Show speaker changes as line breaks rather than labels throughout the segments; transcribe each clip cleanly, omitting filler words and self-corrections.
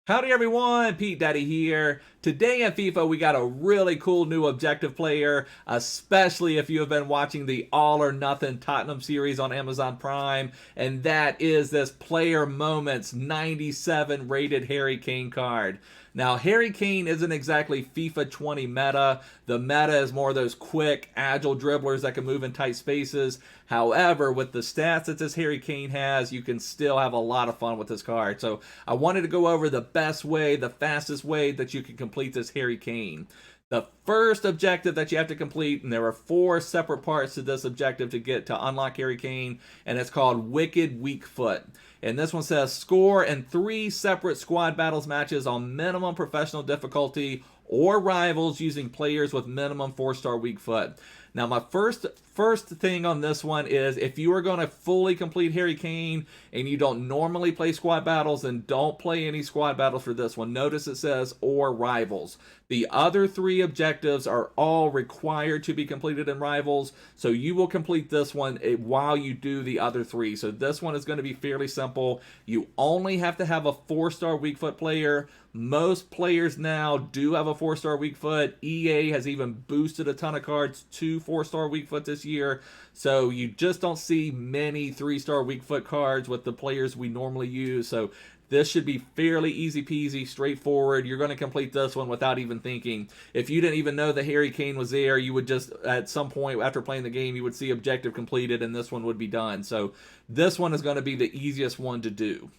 Howdy everyone, Pete Daddy here. Today in FIFA we got a really cool new objective player, especially if you have been watching the All or Nothing Tottenham series on Amazon Prime, and that is this Player Moments 97 Rated Harry Kane card. Now, Harry Kane isn't exactly FIFA 20 meta. The meta is more of those quick, agile dribblers that can move in tight spaces. However, with the stats that this Harry Kane has, you can still have a lot of fun with this card. So I wanted to go over the best way, the fastest way that you can complete this Harry Kane. The first objective that you have to complete, and there are 4 separate parts to this objective to get to unlock Harry Kane, and it's called Wicked Weak Foot. And this one says score in 3 separate squad battles matches on minimum professional difficulty or rivals using players with minimum 4-star weak foot. Now, my first thing on this one is if you are going to fully complete Harry Kane and you don't normally play squad battles, then don't play any squad battles for this one. Notice it says or rivals. The other 3 objectives are all required to be completed in rivals, so you will complete this one while you do the other 3. So this one is going to be fairly simple. You only have to have a 4-star weak foot player. Most players now do have a 4-star weak foot. EA has even boosted a ton of cards to 4-star weak foot this year. So you just don't see many 3-star weak foot cards with the players we normally use. So this should be fairly easy peasy, straightforward. You're going to complete this one without even thinking. If you didn't even know that Harry Kane was there, you would just, at some point after playing the game, you would see objective completed and this one would be done. So this one is going to be the easiest one to do.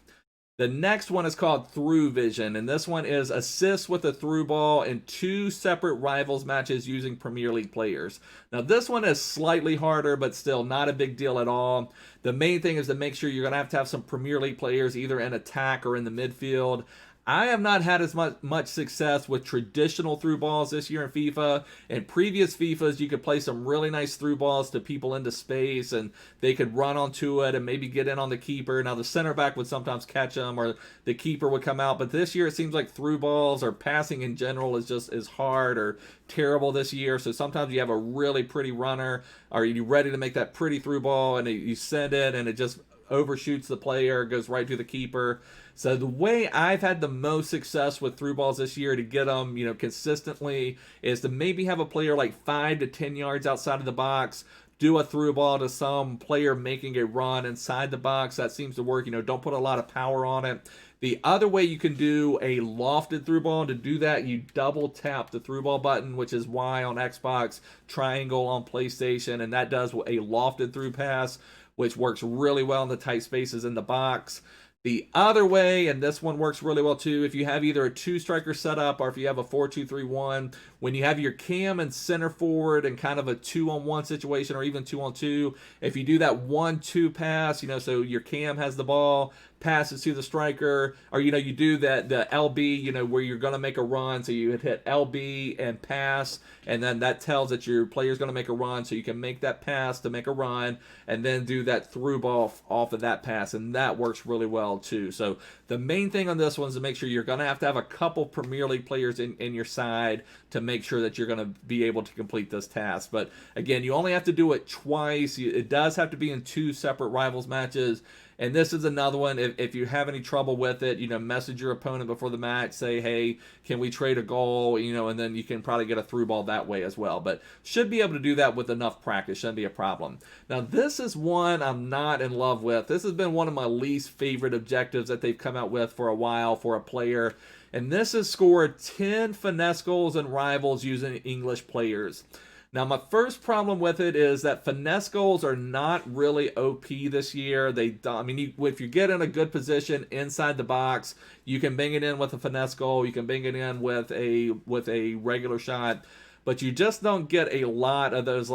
The next one is called Through Vision, and this one is assist with a through ball in 2 separate rivals matches using Premier League players. Now this one is slightly harder, but still not a big deal at all. The main thing is to make sure you're going to have some Premier League players either in attack or in the midfield. I have not had as much success with traditional through balls this year in FIFA. In previous FIFAs, you could play some really nice through balls to people into space, and they could run onto it and maybe get in on the keeper. Now, the center back would sometimes catch them, or the keeper would come out. But this year, it seems like through balls or passing in general is hard or terrible this year. So sometimes you have a really pretty runner, or you're ready to make that pretty through ball, and you send it, and it just overshoots the player, goes right to the keeper. So the way I've had the most success with through balls this year to get them, consistently is to maybe have a player like 5 to 10 yards outside of the box, do a through ball to some player making a run inside the box. That seems to work. Don't put a lot of power on it. The other way you can do a lofted through ball, and to do that, you double tap the through ball button, which is Y on Xbox, triangle on PlayStation, and that does a lofted through pass, which works really well in the tight spaces in the box. The other way, and this one works really well too, if you have either a 2-striker setup or if you have a 4-2-3-1, when you have your cam and center forward and kind of a 2-on-1 situation or even 2-on-2, if you do that 1-2 pass, so your cam has the ball, passes to the striker, or you do that the LB, where you're going to make a run, so you hit LB and pass, and then that tells that your player's going to make a run, so you can make that pass to make a run, and then do that through ball off of that pass, and that works really well too. So the main thing on this one is to make sure you're going to have a couple Premier League players in your side to make sure that you're going to be able to complete this task. But again, you only have to do it twice. It does have to be in 2 separate rivals matches. And this is another one, if you have any trouble with it, message your opponent before the match, say, hey, can we trade a goal, and then you can probably get a through ball that way as well. But should be able to do that with enough practice, shouldn't be a problem. Now, this is one I'm not in love with. This has been one of my least favorite objectives that they've come out with for a while for a player. And this is score 10 finesse goals in rivals using English players. Now, my first problem with it is that finesse goals are not really OP this year. If you get in a good position inside the box, you can bang it in with a finesse goal. You can bang it in with a regular shot, but you just don't get a lot of those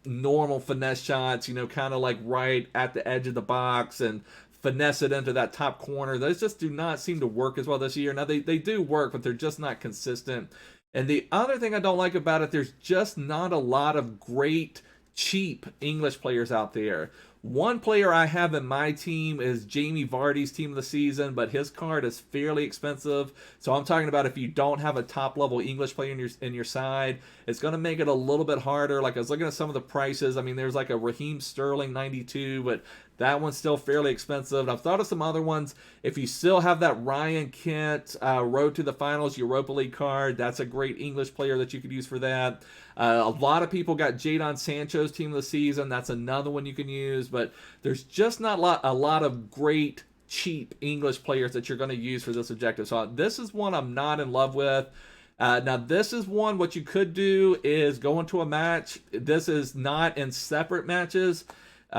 normal finesse shots. Kind of like right at the edge of the box and finesse it into that top corner. Those just do not seem to work as well this year. Now they do work, but they're just not consistent. And the other thing I don't like about it, there's just not a lot of great, cheap English players out there. One player I have in my team is Jamie Vardy's team of the season, but his card is fairly expensive. So I'm talking about if you don't have a top-level English player in your side, it's going to make it a little bit harder. Like I was looking at some of the prices. There's like a Raheem Sterling 92, but That one's still fairly expensive. I've thought of some other ones. If you still have that Ryan Kent Road to the Finals Europa League card, that's a great English player that you could use for that. A lot of people got Jadon Sancho's team of the season. That's another one you can use. But there's just not a lot of great, cheap English players that you're going to use for this objective. So this is one I'm not in love with. Now, this is one, what you could do is go into a match. This is not in separate matches.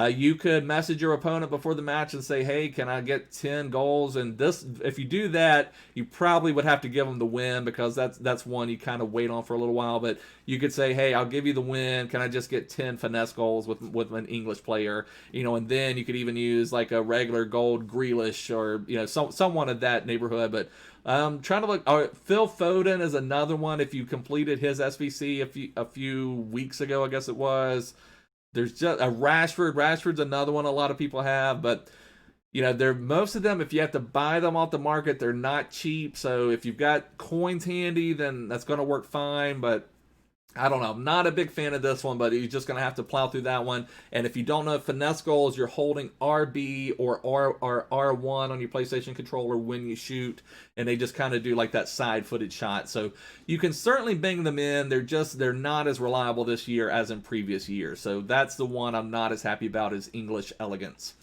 You could message your opponent before the match and say, hey, can I get 10 goals? And this, if you do that, you probably would have to give them the win, because that's one you kind of wait on for a little while. But you could say, hey, I'll give you the win. Can I just get 10 finesse goals with an English player? You know, and then you could even use like a regular gold Grealish, or, you know, someone of that neighborhood. But trying to look. Phil Foden is another one. If you completed his SBC a few weeks ago, I guess it was. There's just a Rashford. Rashford's another one a lot of people have, but you know, most of them, if you have to buy them off the market, they're not cheap. So if you've got coins handy, then that's going to work fine. But I don't know. I'm not a big fan of this one, but you're just going to have to plow through that one. And if you don't know finesse goals, you're holding RB or R1 on your PlayStation controller when you shoot, and they just kind of do like that side-footed shot. So you can certainly bang them in. They're not as reliable this year as in previous years. So that's the one I'm not as happy about, is English Elegance.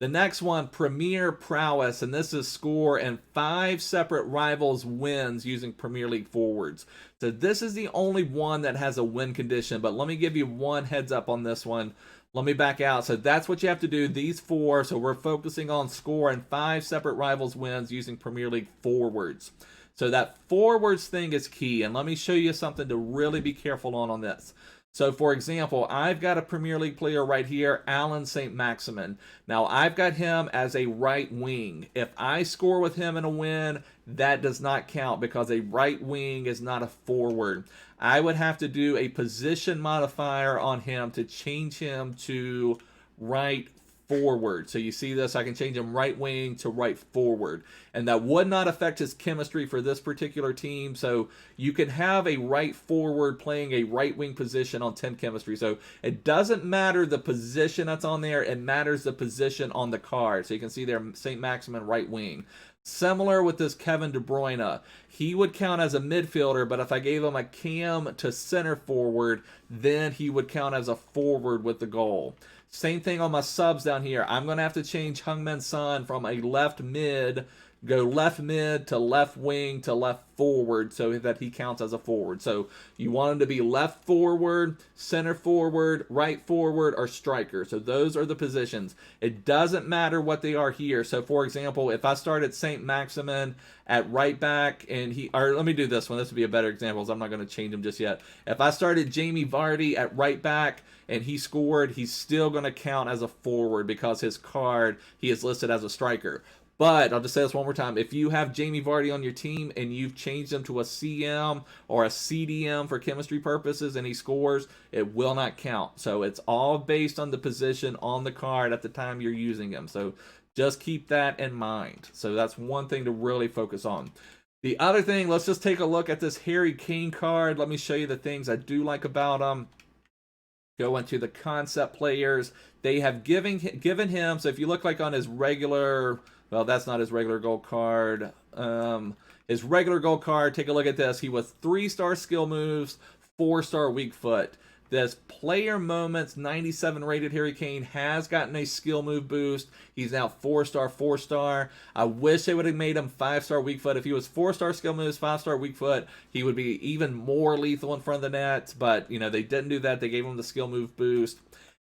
The next one, Premier Prowess, and this is score and 5 separate rivals wins using Premier League forwards. So this is the only one that has a win condition, but let me give you one heads up on this one. Let me back out. So that's what you have to do, these 4. So we're focusing on score and 5 separate rivals wins using Premier League forwards. So that forwards thing is key, and let me show you something to really be careful on this. So, for example, I've got a Premier League player right here, Alan St. Maximin. Now, I've got him as a right wing. If I score with him in a win, that does not count, because a right wing is not a forward. I would have to do a position modifier on him to change him to right forward. So you see this, I can change him right wing to right forward, and that would not affect his chemistry for this particular team. So you can have a right forward playing a right wing position on 10 chemistry. So it doesn't matter the position that's on there, it matters the position on the card. So you can see there, St. Maximin right wing. Similar with this Kevin De Bruyne. He would count as a midfielder, but if I gave him a cam to center forward, then he would count as a forward with the goal. Same thing on my subs down here. I'm going to have to change Heung-min Son from a left mid, go left mid to left wing to left forward, so that he counts as a forward. So you want him to be left forward, center forward, right forward, or striker. So those are the positions. It doesn't matter what they are here. So for example, if I started St. Maximin at right back, and let me do this one. This would be a better example, because I'm not going to change him just yet. If I started Jamie Vardy at right back and he scored, he's still going to count as a forward, because his card, he is listed as a striker. But I'll just say this one more time. If you have Jamie Vardy on your team and you've changed him to a CM or a CDM for chemistry purposes, and he scores, it will not count. So it's all based on the position on the card at the time you're using him. So just keep that in mind. So that's one thing to really focus on. The other thing, let's just take a look at this Harry Kane card. Let me show you the things I do like about him. Go into the concept players. They have given him, so if you look like on his regular, well, that's not his regular gold card. His regular gold card, take a look at this. He was 3-star skill moves, 4-star weak foot. This Player Moments 97 rated Harry Kane has gotten a skill move boost. He's now 4-star, 4-star. I wish they would have made him 5-star weak foot. If he was 4-star skill moves, 5-star weak foot, he would be even more lethal in front of the net. But, you know, they didn't do that. They gave him the skill move boost.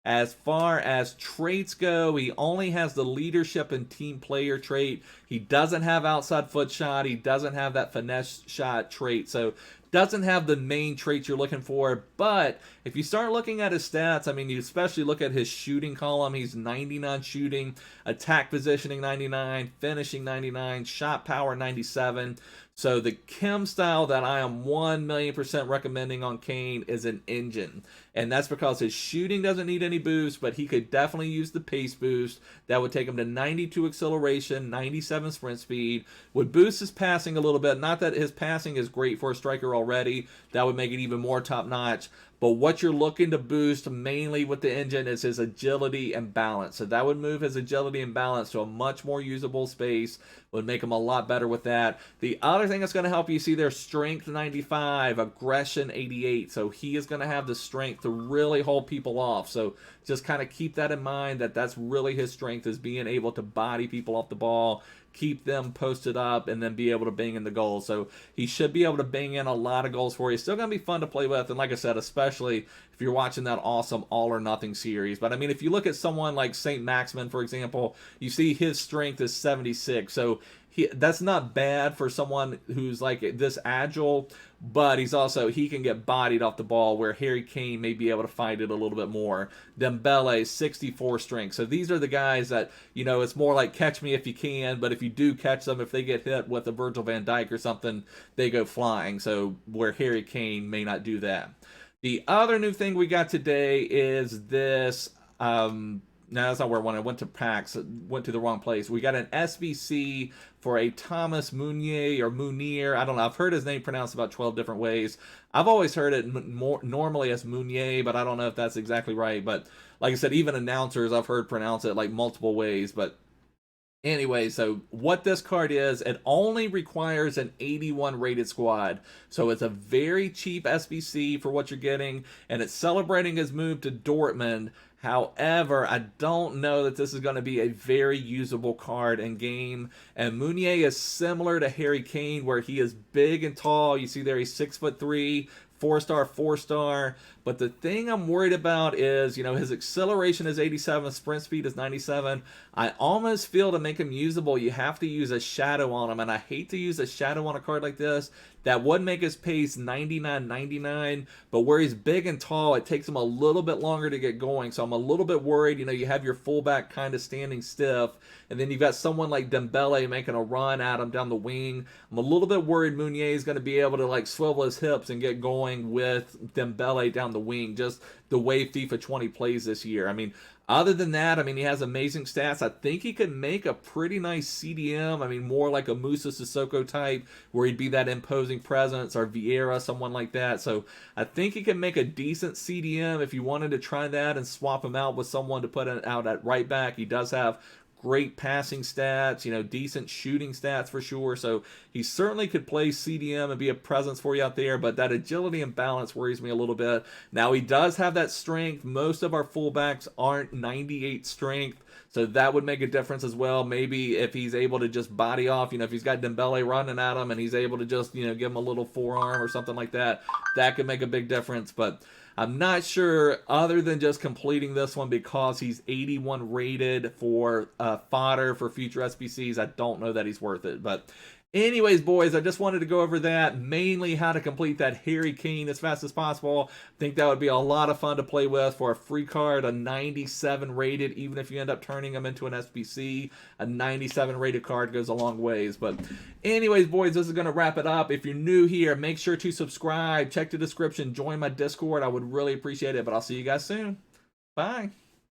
As far as traits go, he only has the leadership and team player trait. He doesn't have outside foot shot. He doesn't have that finesse shot trait. So doesn't have the main traits you're looking for. But if you start looking at his stats, I mean, you especially look at his shooting column. He's 99 shooting, attack positioning 99, finishing 99, shot power 97. So the chem style that I am 1,000,000% recommending on Kane is an engine. And that's because his shooting doesn't need any boost, but he could definitely use the pace boost. That would take him to 92 acceleration, 97 sprint speed, would boost his passing a little bit. Not that his passing is great for a striker already. That would make it even more top notch. But what you're looking to boost mainly with the engine is his agility and balance. So that would move his agility and balance to a much more usable space, would make him a lot better with that. The other thing that's going to help you see their strength 95, aggression 88. So he is going to have the strength to really hold people off. So just kind of keep that in mind, that that's really his strength, is being able to body people off the ball, keep them posted up, and then be able to bang in the goals. So he should be able to bang in a lot of goals for you. Still going to be fun to play with, and like I said, especially if you're watching that awesome All or Nothing series. But I mean, if you look at someone like St. Maximin, for example, you see his strength is 76. So that's not bad for someone who's like this agile, but he can get bodied off the ball, where Harry Kane may be able to fight it a little bit more. Dembele, 64 strength. So these are the guys that, you know, it's more like catch me if you can, but if you do catch them, if they get hit with a Virgil van Dijk or something, they go flying. So where Harry Kane may not do that. The other new thing we got today is this, no, that's not where I went. I went to PAX, went to the wrong place. We got an SBC for a Thomas Meunier or Mounier. I don't know. I've heard his name pronounced about 12 different ways. I've always heard it more normally as Meunier, but I don't know if that's exactly right. But like I said, even announcers I've heard pronounce it like multiple ways. But anyway, so what this card is, it only requires an 81 rated squad. So it's a very cheap SBC for what you're getting, and it's celebrating his move to Dortmund. However, I don't know that this is going to be a very usable card in game. And Meunier is similar to Harry Kane, where he is big and tall. You see there, he's 6'3", 4-star, 4-star. But the thing I'm worried about is, you know, his acceleration is 87, sprint speed is 97. I almost feel to make him usable, you have to use a shadow on him. And I hate to use a shadow on a card like this. That would make his pace 99. But where he's big and tall, it takes him a little bit longer to get going. So I'm a little bit worried. You know, you have your fullback kind of standing stiff, and then you've got someone like Dembele making a run at him down the wing. I'm a little bit worried Meunier is going to be able to like swivel his hips and get going with Dembele down the wing, just the way FIFA 20 plays this year. I mean, other than that, I mean, he has amazing stats. I think he could make a pretty nice CDM. I mean, more like a Musa Sissoko type, where he'd be that imposing presence, or Vieira, someone like that. So I think he can make a decent CDM if you wanted to try that and swap him out with someone to put out at right back. He does have great passing stats, you know, decent shooting stats for sure. So he certainly could play CDM and be a presence for you out there, but that agility and balance worries me a little bit. Now, he does have that strength. Most of our fullbacks aren't 98 strength, so that would make a difference as well. Maybe if he's able to just body off, you know, if he's got Dembele running at him and he's able to just, you know, give him a little forearm or something like that, that could make a big difference. But I'm not sure, other than just completing this one because he's 81 rated for fodder for future SBCs. I don't know that he's worth it. But anyways, boys, I just wanted to go over that, mainly how to complete that Harry Kane as fast as possible. I think that would be a lot of fun to play with for a free card, a 97 rated, even if you end up turning him into an SBC. A 97 rated card goes a long ways. But anyways, boys, this is going to wrap it up. If you're new here, make sure to subscribe, check the description, join my Discord. I would really appreciate it, but I'll see you guys soon. Bye.